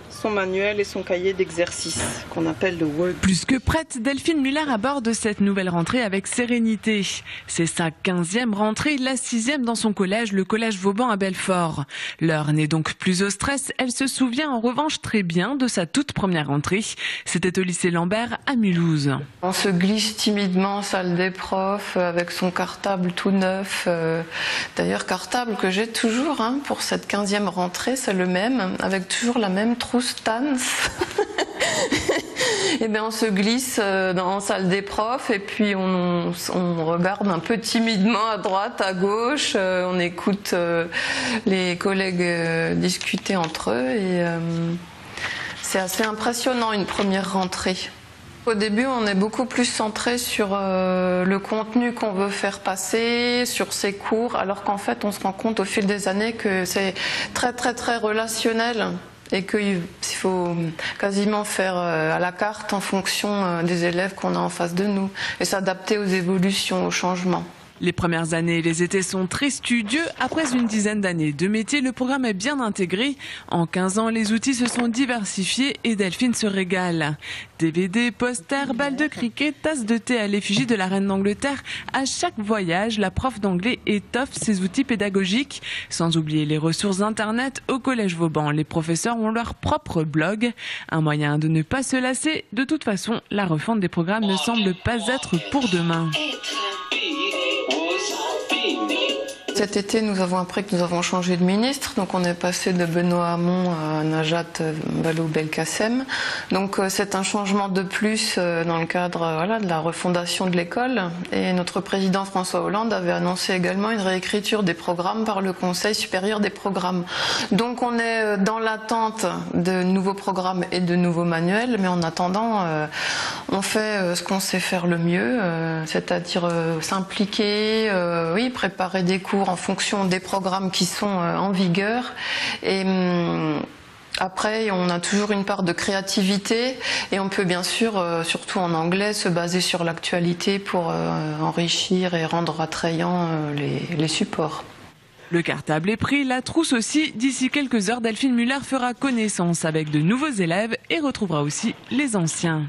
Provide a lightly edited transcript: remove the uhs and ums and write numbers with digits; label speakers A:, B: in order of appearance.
A: Son manuel et son cahier d'exercice qu'on appelle le Word.
B: Plus que prête, Delphine Muller aborde cette nouvelle rentrée avec sérénité. C'est sa 15e rentrée, la 6e dans son collège, le collège Vauban à Belfort. L'heure n'est donc plus au stress, elle se souvient en revanche très bien de sa toute première rentrée. C'était au lycée Lambert à Mulhouse.
C: On se glisse timidement en salle des profs avec son cartable tout neuf. D'ailleurs, cartable que j'ai toujours pour cette 15e rentrée, c'est le même, avec toujours la même trousse Stans. Et bien on se glisse dans la salle des profs et puis on regarde un peu timidement à droite, à gauche, on écoute les collègues discuter entre eux et c'est assez impressionnant une première rentrée. Au début, on est beaucoup plus centré sur le contenu qu'on veut faire passer, sur ses cours, alors qu'en fait on se rend compte au fil des années que c'est très très très relationnel. Et qu'il faut quasiment faire à la carte en fonction des élèves qu'on a en face de nous et s'adapter aux évolutions, aux changements.
B: Les premières années et les étés sont très studieux. Après une dizaine d'années de métier, le programme est bien intégré. En 15 ans, les outils se sont diversifiés et Delphine se régale. DVD, posters, balles de cricket, tasses de thé à l'effigie de la reine d'Angleterre. À chaque voyage, la prof d'anglais étoffe ses outils pédagogiques. Sans oublier les ressources internet au collège Vauban. Les professeurs ont leur propre blog. Un moyen de ne pas se lasser. De toute façon, la refonte des programmes ne semble pas être pour demain.
C: Cet été, nous avons appris que nous avons changé de ministre. Donc on est passé de Benoît Hamon à Najat Vallaud-Belkacem. Donc c'est un changement de plus dans le cadre de la refondation de l'école. Et notre président François Hollande avait annoncé également une réécriture des programmes par le Conseil supérieur des programmes. Donc on est dans l'attente de nouveaux programmes et de nouveaux manuels. Mais en attendant, on fait ce qu'on sait faire le mieux, c'est-à-dire s'impliquer, préparer des cours en fonction des programmes qui sont en vigueur. Et après, on a toujours une part de créativité et on peut bien sûr, surtout en anglais, se baser sur l'actualité pour enrichir et rendre attrayants les supports.
B: Le cartable est pris, la trousse aussi. D'ici quelques heures, Delphine Muller fera connaissance avec de nouveaux élèves et retrouvera aussi les anciens.